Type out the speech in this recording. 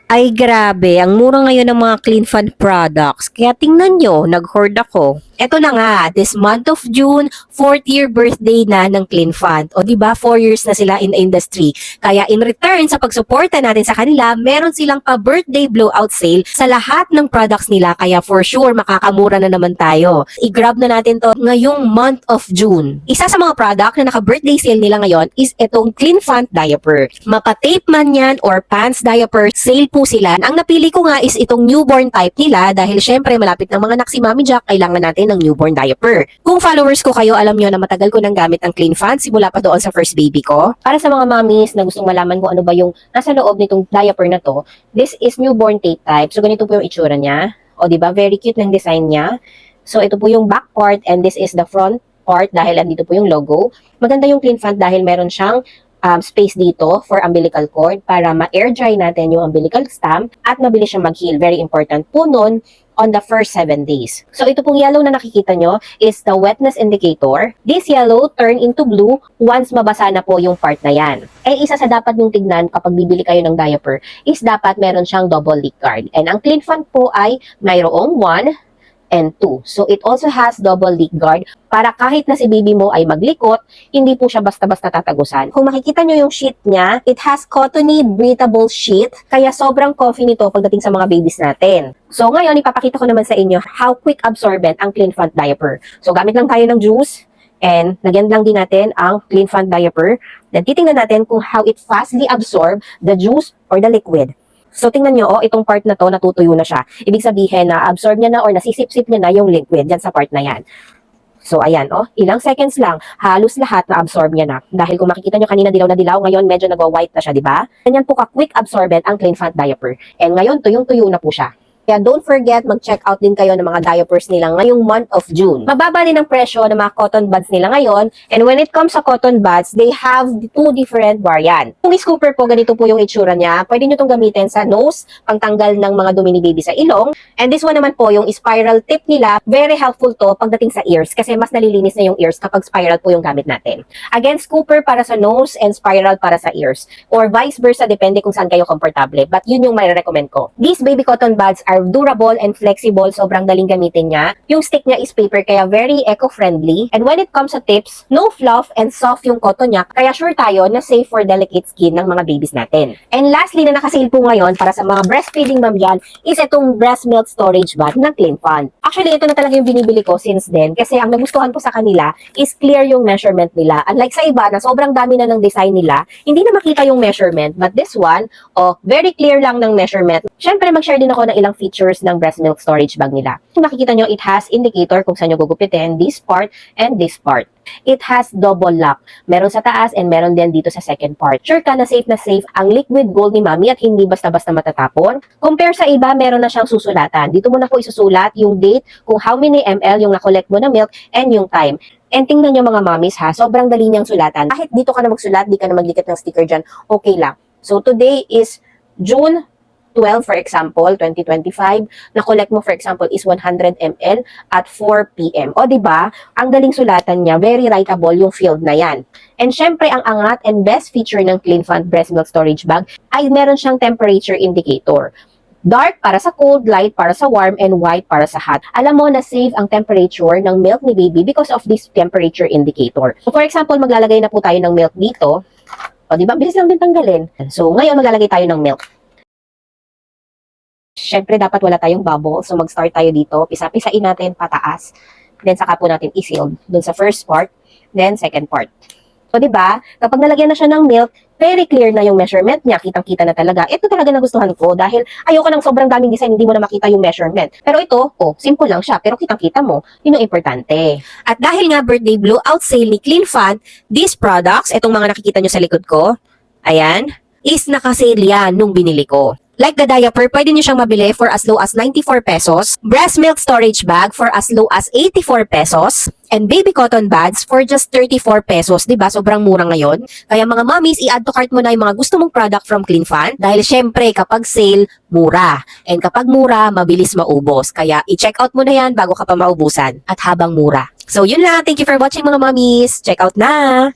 Ay grabe, ang mura ngayon ng mga clean fund products. Kaya tingnan nyo, nag-hoard ako. Eto na nga, this month of June, 4th year birthday na ng Clean Fund. O diba, 4 years na sila in the industry. Kaya in return sa pagsuporta natin sa kanila, meron silang pa-birthday blowout sale sa lahat ng products nila. Kaya for sure, makakamura na naman tayo. I-grab na natin to ngayong month of June. Isa sa mga product na naka-birthday sale nila ngayon is itong Clean Fund diaper. Mapa-tape man yan or pants diaper, sale po sila. Ang napili ko nga is itong newborn type nila dahil syempre malapit ng mga anak si Mami Jack, kailangan natin ng newborn diaper. Kung followers ko kayo, alam nyo na matagal ko nang gamit ang Clean Fund simula pa doon sa first baby ko. Para sa mga mommies na gustong malaman kung ano ba yung nasa loob nitong diaper na to, this is newborn tape type. So ganito po yung itsura niya. O diba, very cute ng design niya. So ito po yung back part and this is the front part dahil andito po yung logo. Maganda yung Clean Fund dahil meron siyang space dito for umbilical cord para ma-air dry natin yung umbilical stamp at mabilis siyang mag-heal. Very important po nun on the first 7 days. So ito pong yellow na nakikita nyo is the wetness indicator. This yellow turn into blue once mabasa na po yung part na yan. Eh isa sa dapat yung tignan kapag bibili kayo ng diaper is dapat meron siyang double leak guard. And ang Clean Fund po ay mayroong 1 and 2. So it also has double leak guard para kahit na si baby mo ay maglikot, hindi po siya basta-basta tatagusan. Kung makikita nyo yung sheet niya, it has cottony breathable sheet, kaya sobrang comfy nito pagdating sa mga babies natin. So ngayon, ipapakita ko naman sa inyo how quick absorbent ang Clean Fund diaper. So gamit lang tayo ng juice, and lagyan lang din natin ang Clean Fund diaper. Then titingnan natin kung how it fastly absorb the juice or the liquid. So, tingnan nyo, oh, itong part na to, natutuyo na siya. Ibig sabihin na absorb niya na or nasisip-sip niya na yung liquid dyan sa part na yan. So, ayan, oh, ilang seconds lang, halos lahat na absorb niya na. Dahil kung makikita nyo kanina dilaw na dilaw, ngayon medyo nagwa-white na siya, di ba? Ganyan po ka-quick absorbent ang Clean Fund diaper. And ngayon, tuyong-tuyo na po siya. Kaya don't forget, mag-check out din kayo ng mga diapers nila ngayong month of June. Mababa din ang presyo ng mga cotton buds nila ngayon. And when it comes sa cotton buds, they have 2 different variant. Yung scooper po, ganito po yung itsura niya. Pwede nyo itong gamitin sa nose, pangtanggal ng mga dumi ni baby sa ilong. And this one naman po, yung spiral tip nila, very helpful to pagdating sa ears. Kasi mas nalilinis na yung ears kapag spiral po yung gamit natin. Again, scooper para sa nose and spiral para sa ears. Or vice versa, depende kung saan kayo komportable. But yun yung may recommend ko. These baby cotton buds are durable and flexible, sobrang daling gamitin niya. Yung stick niya is paper kaya very eco-friendly. And when it comes to tips, no fluff and soft yung cotton niya, kaya sure tayo na safe for delicate skin ng mga babies natin. And lastly na nakasale po ngayon para sa mga breastfeeding mom dyan is itong breast milk storage bag ng Clean Fund. Actually, ito na talaga yung binibili ko since then kasi ang nagustuhan ko sa kanila is clear yung measurement nila. Unlike sa iba na sobrang dami na ng design nila, hindi na makita yung measurement. But this one, very clear lang ng measurement. Syempre, mag-share din ako ng ilang features ng breast milk storage bag nila. Kung makikita nyo, it has indicator kung saan nyo gugupitin, this part and this part. It has double lock. Meron sa taas and meron din dito sa second part. Sure ka na safe ang liquid gold ni Mami at hindi basta-basta matatapon. Compare sa iba, meron na siyang susulatan. Dito mo na po isusulat yung date, kung how many ml yung na-collect mo na milk and yung time. And tingnan nyo mga mommies ha, sobrang dali niyang sulatan. Kahit dito ka na magsulat, di ka na magdikit ng sticker dyan, okay lang. So today is June 12, for example, 2025, na-collect mo, for example, is 100 ml at 4 p.m. O, diba? Ang galing sulatan niya, very writable yung field na yan. And syempre, ang angat and best feature ng Clean Fund breast milk storage bag ay meron siyang temperature indicator. Dark para sa cold, light para sa warm, and white para sa hot. Alam mo na safe ang temperature ng milk ni baby because of this temperature indicator. So, for example, maglalagay na po tayo ng milk dito. O, diba? Bilis lang din tanggalin. So, ngayon maglalagay tayo ng milk. Siyempre, dapat wala tayong bubble. So, mag-start tayo dito. Pisa-pisain natin pataas. Then, saka po natin i-seal dun sa first part. Then, second part. So, diba? Kapag nalagyan na siya ng milk, very clear na yung measurement niya. Kitang-kita na talaga. Ito talaga nagustuhan ko dahil ayoko ng sobrang daming design, hindi mo na makita yung measurement. Pero ito, simple lang siya. Pero kitang-kita mo, yun yung importante. At dahil nga birthday blowout sale ni Clean Fund, these products, itong mga nakikita nyo sa likod ko, ayan, is nakasale yan nung binili ko. Like the diaper, pwede nyo siyang mabili for as low as 94 pesos. Breast milk storage bag for as low as 84 pesos. And baby cotton buds for just 34 pesos. Diba? Sobrang mura ngayon. Kaya mga mommies, i-add to cart mo na yung mga gusto mong product from Clean Fund. Dahil syempre, kapag sale, mura. And kapag mura, mabilis maubos. Kaya i-check out mo na yan bago ka pa maubusan. At habang mura. So yun lang. Thank you for watching mga mommies. Check out na!